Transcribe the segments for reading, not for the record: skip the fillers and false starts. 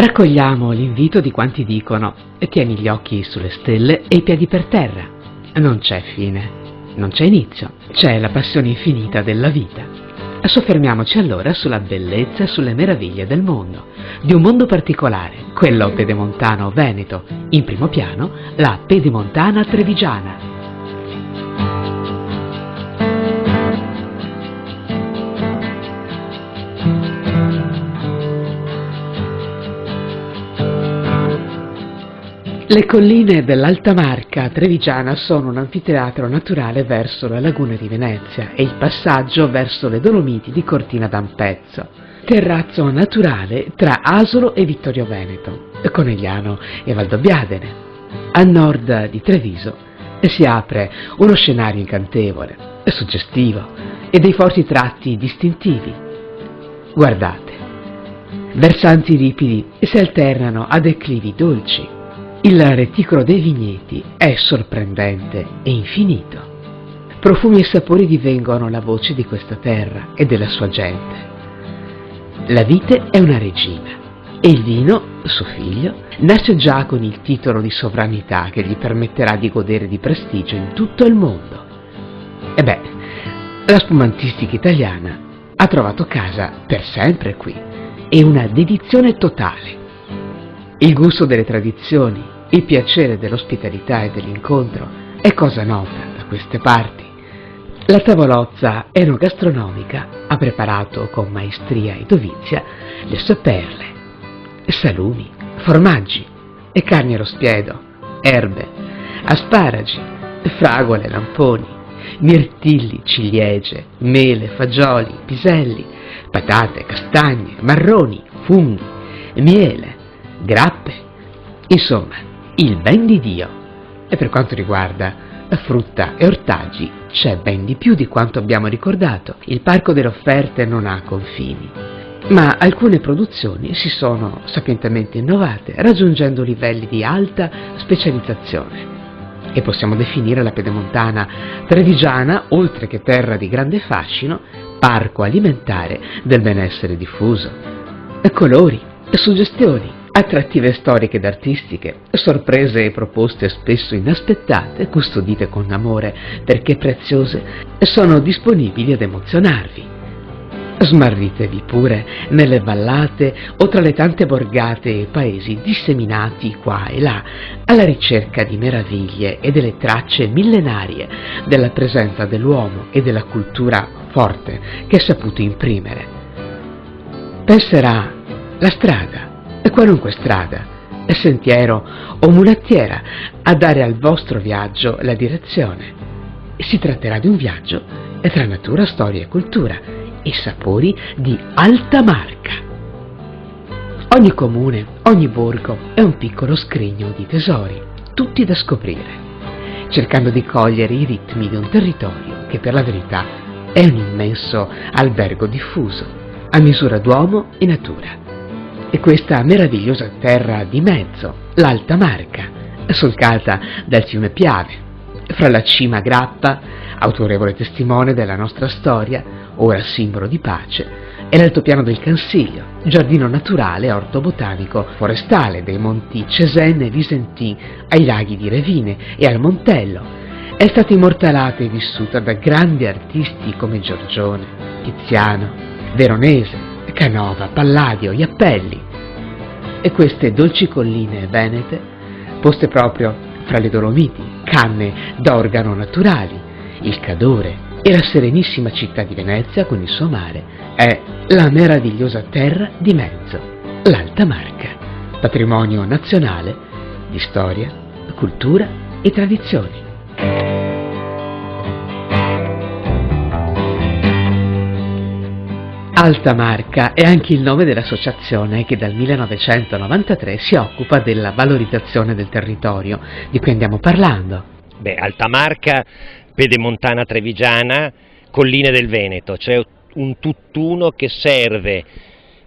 Raccogliamo l'invito di quanti dicono: tieni gli occhi sulle stelle e i piedi per terra. Non c'è fine, non c'è inizio, c'è la passione infinita della vita. Soffermiamoci allora sulla bellezza e sulle meraviglie del mondo, di un mondo particolare, quello pedemontano veneto, in primo piano la pedemontana trevigiana. Le colline dell'Alta Marca trevigiana sono un anfiteatro naturale verso la laguna di Venezia e il passaggio verso le Dolomiti di Cortina d'Ampezzo, terrazzo naturale tra Asolo e Vittorio Veneto, Conegliano e Valdobbiadene. A nord di Treviso si apre uno scenario incantevole, suggestivo e dei forti tratti distintivi. Guardate, versanti ripidi si alternano a declivi dolci. Il reticolo dei vigneti è sorprendente e infinito. Profumi e sapori divengono la voce di questa terra e della sua gente. La vite è una regina e il vino, suo figlio, nasce già con il titolo di sovranità che gli permetterà di godere di prestigio in tutto il mondo. La spumantistica italiana ha trovato casa per sempre qui e una dedizione totale. Il gusto delle tradizioni, il piacere dell'ospitalità e dell'incontro è cosa nota da queste parti. La tavolozza enogastronomica ha preparato con maestria e dovizia le sue perle, salumi, formaggi e carni allo spiedo, erbe, asparagi, fragole, lamponi, mirtilli, ciliegie, mele, fagioli, piselli, patate, castagne, marroni, funghi, miele, grappe, insomma, il ben di Dio. E per quanto riguarda frutta e ortaggi, c'è ben di più di quanto abbiamo ricordato. Il parco delle offerte non ha confini, ma alcune produzioni si sono sapientemente innovate, raggiungendo livelli di alta specializzazione. E possiamo definire la pedemontana trevigiana, oltre che terra di grande fascino, parco alimentare del benessere diffuso. Colori, suggestioni, attrattive storiche ed artistiche, sorprese e proposte spesso inaspettate, custodite con amore perché preziose, sono disponibili ad emozionarvi. Smarritevi pure nelle vallate o tra le tante borgate e paesi disseminati qua e là alla ricerca di meraviglie e delle tracce millenarie della presenza dell'uomo e della cultura forte che ha saputo imprimere. Penserà la strada, qualunque strada, sentiero o mulattiera, a dare al vostro viaggio la direzione. Si tratterà di un viaggio tra natura, storia e cultura e sapori di Alta Marca. Ogni comune, ogni borgo è un piccolo scrigno di tesori, tutti da scoprire, cercando di cogliere i ritmi di un territorio che per la verità è un immenso albergo diffuso, a misura d'uomo e natura. E questa meravigliosa terra di mezzo, l'Alta Marca, solcata dal fiume Piave, fra la cima Grappa, autorevole testimone della nostra storia, ora simbolo di pace, e l'altopiano del Cansiglio, giardino naturale e orto botanico forestale dei monti Cesena e Visentin ai laghi di Revine e al Montello, è stata immortalata e vissuta da grandi artisti come Giorgione, Tiziano, Veronese, Canova, Palladio, Iapelli. E queste dolci colline venete, poste proprio fra le Dolomiti, canne d'organo naturali, il Cadore e la serenissima città di Venezia con il suo mare, è la meravigliosa terra di mezzo, l'Alta Marca, patrimonio nazionale di storia, cultura e tradizioni. Alta Marca è anche il nome dell'associazione che dal 1993 si occupa della valorizzazione del territorio di cui andiamo parlando. Alta Marca, pedemontana trevigiana, colline del Veneto, cioè un tutt'uno che serve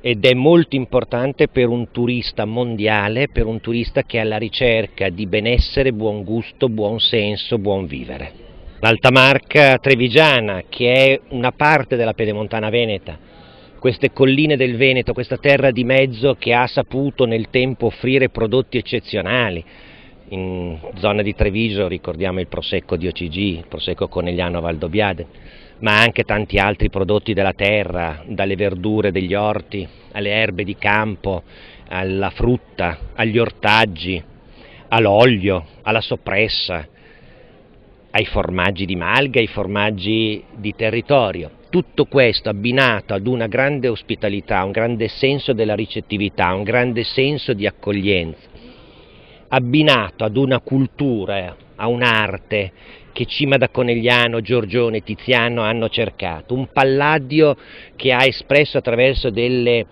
ed è molto importante per un turista mondiale, per un turista che è alla ricerca di benessere, buon gusto, buon senso, buon vivere. L'Alta Marca trevigiana, che è una parte della pedemontana veneta, queste colline del Veneto, questa terra di mezzo che ha saputo nel tempo offrire prodotti eccezionali. In zona di Treviso ricordiamo il Prosecco di OCG, il Prosecco Conegliano Valdobbiadene, ma anche tanti altri prodotti della terra, dalle verdure degli orti, alle erbe di campo, alla frutta, agli ortaggi, all'olio, alla soppressa, ai formaggi di malga, ai formaggi di territorio. Tutto questo abbinato ad una grande ospitalità, un grande senso della ricettività, un grande senso di accoglienza, abbinato ad una cultura, a un'arte che Cima da Conegliano, Giorgione e Tiziano hanno cercato, un Palladio che ha espresso attraverso delle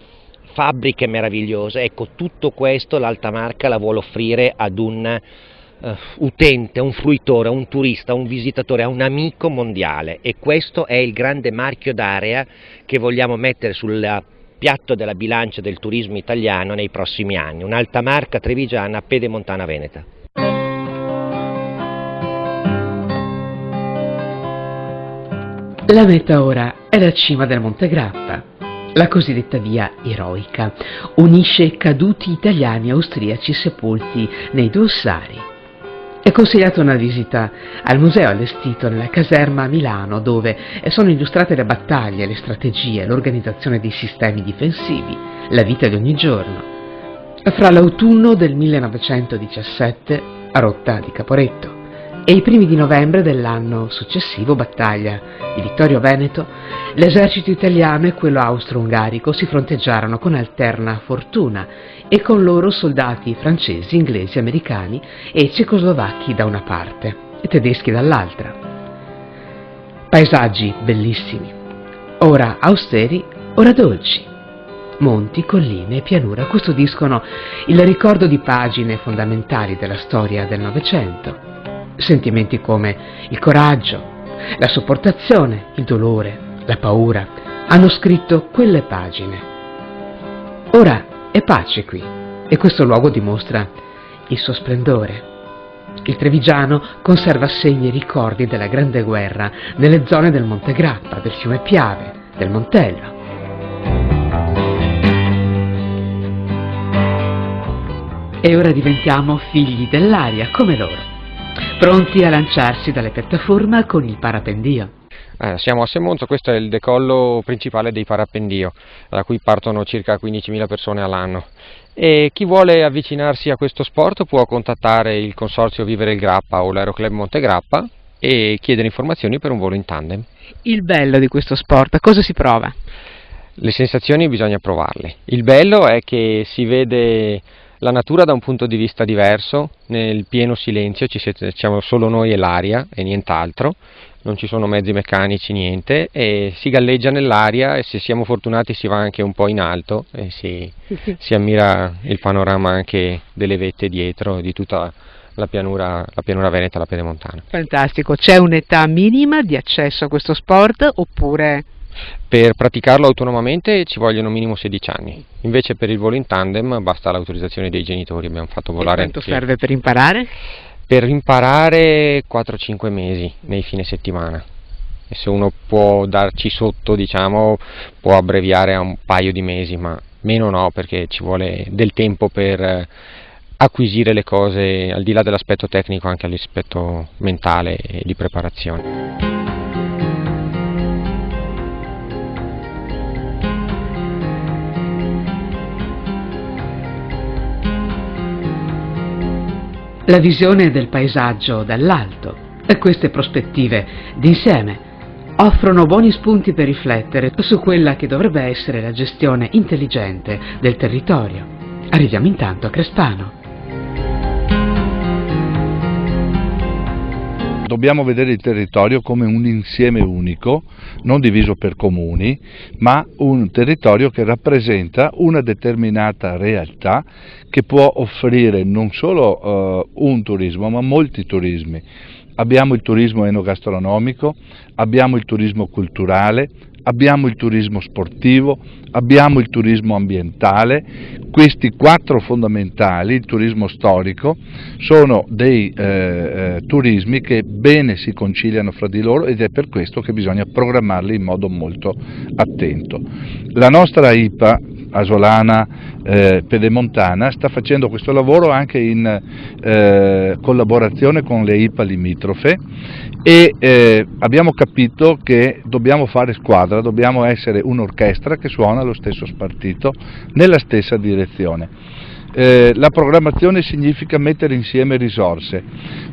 fabbriche meravigliose. Ecco, tutto questo l'Alta Marca la vuole offrire ad un utente, a un fruitore, a un turista, a un visitatore, a un amico mondiale, e questo è il grande marchio d'area che vogliamo mettere sul piatto della bilancia del turismo italiano nei prossimi anni, un'Alta Marca trevigiana pedemontana veneta. La meta ora è la cima del Monte Grappa. La cosiddetta via eroica unisce caduti italiani e austriaci sepolti nei due ossari. È consigliata una visita al museo allestito nella caserma a Milano, dove sono illustrate le battaglie, le strategie, l'organizzazione dei sistemi difensivi, la vita di ogni giorno. Fra l'autunno del 1917, a Rotta di Caporetto, e i primi di novembre dell'anno successivo, battaglia di Vittorio Veneto, l'esercito italiano e quello austro-ungarico si fronteggiarono con alterna fortuna, e con loro soldati francesi, inglesi, americani e cecoslovacchi da una parte e tedeschi dall'altra. Paesaggi bellissimi, ora austeri, ora dolci. Monti, colline e pianura custodiscono il ricordo di pagine fondamentali della storia del Novecento. Sentimenti come il coraggio, la sopportazione, il dolore, la paura hanno scritto quelle pagine. Ora è pace qui, e questo luogo dimostra il suo splendore. Il trevigiano conserva segni e ricordi della Grande Guerra nelle zone del Monte Grappa, del fiume Piave, del Montello. E ora diventiamo figli dell'aria come loro, pronti a lanciarsi dalle piattaforme con il parapendio. Siamo a Semonzo, questo è il decollo principale dei parapendio, da cui partono circa 15.000 persone all'anno. E chi vuole avvicinarsi a questo sport può contattare il consorzio Vivere il Grappa o l'Aeroclub Monte Grappa e chiedere informazioni per un volo in tandem. Il bello di questo sport, cosa si prova? Le sensazioni bisogna provarle. Il bello è che si vede la natura da un punto di vista diverso, nel pieno silenzio, siamo solo noi e l'aria e nient'altro, non ci sono mezzi meccanici, niente, e si galleggia nell'aria e se siamo fortunati si va anche un po' in alto e si ammira il panorama anche delle vette dietro di tutta la pianura veneta, la pedemontana. Fantastico, c'è un'età minima di accesso a questo sport oppure? Per praticarlo autonomamente ci vogliono minimo 16 anni, invece per il volo in tandem basta l'autorizzazione dei genitori, abbiamo fatto volare. E quanto serve per imparare? Per imparare 4-5 mesi nei fine settimana, e se uno può darci sotto, diciamo, può abbreviare a un paio di mesi, ma meno no, perché ci vuole del tempo per acquisire le cose, al di là dell'aspetto tecnico, anche all'aspetto mentale e di preparazione. La visione del paesaggio dall'alto e queste prospettive d'insieme offrono buoni spunti per riflettere su quella che dovrebbe essere la gestione intelligente del territorio. Arriviamo intanto a Crespano. Dobbiamo vedere il territorio come un insieme unico, non diviso per comuni, ma un territorio che rappresenta una determinata realtà che può offrire non solo un turismo, ma molti turismi. Abbiamo il turismo enogastronomico, abbiamo il turismo culturale, abbiamo il turismo sportivo, abbiamo il turismo ambientale. Questi 4 fondamentali, il turismo storico, sono dei turismi che bene si conciliano fra di loro, ed è per questo che bisogna programmarli in modo molto attento. La nostra IPA Asolana Pedemontana sta facendo questo lavoro anche in collaborazione con le IPA limitrofe, e abbiamo capito che dobbiamo fare squadra, dobbiamo essere un'orchestra che suona lo stesso spartito nella stessa direzione. La programmazione significa mettere insieme risorse.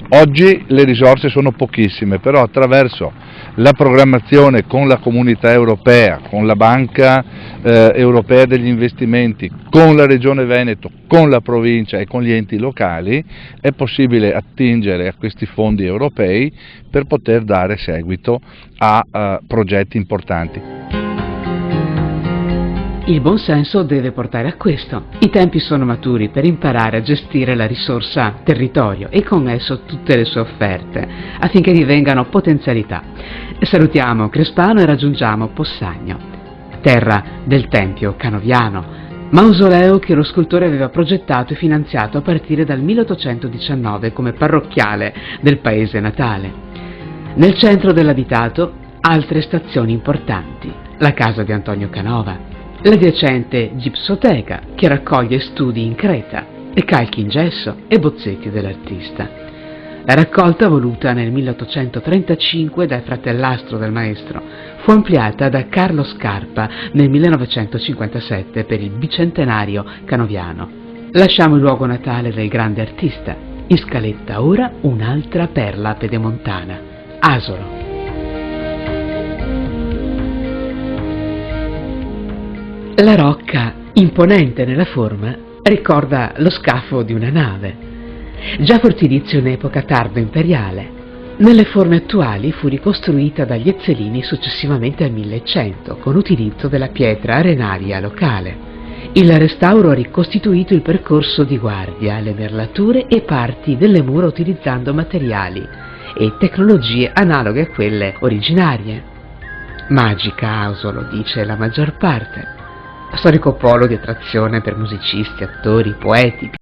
Oggi le risorse sono pochissime, però attraverso la programmazione con la Comunità Europea, con la Banca Europea degli Investimenti, con la Regione Veneto, con la provincia e con gli enti locali è possibile attingere a questi fondi europei per poter dare seguito a progetti importanti. Il buon senso deve portare a questo. I tempi sono maturi per imparare a gestire la risorsa territorio e con esso tutte le sue offerte, affinché divengano potenzialità. Salutiamo Crespano e raggiungiamo Possagno, terra del Tempio Canoviano, mausoleo che lo scultore aveva progettato e finanziato a partire dal 1819 come parrocchiale del paese natale. Nel centro dell'abitato altre stazioni importanti, la casa di Antonio Canova, l'adiacente Gipsoteca che raccoglie studi in creta e calchi in gesso e bozzetti dell'artista. La raccolta, voluta nel 1835 dal fratellastro del maestro, fu ampliata da Carlo Scarpa nel 1957 per il bicentenario canoviano. Lasciamo il luogo natale del grande artista. In scaletta ora un'altra perla pedemontana, Asolo. La rocca, imponente nella forma, ricorda lo scafo di una nave. Già fortilizio in epoca tardo imperiale, nelle forme attuali fu ricostruita dagli Ezzelini successivamente al 1100 con utilizzo della pietra arenaria locale. Il restauro ha ricostituito il percorso di guardia, le merlature e parti delle mura utilizzando materiali e tecnologie analoghe a quelle originarie. Magica Asolo, dice la maggior parte. Storico polo di attrazione per musicisti, attori, poeti,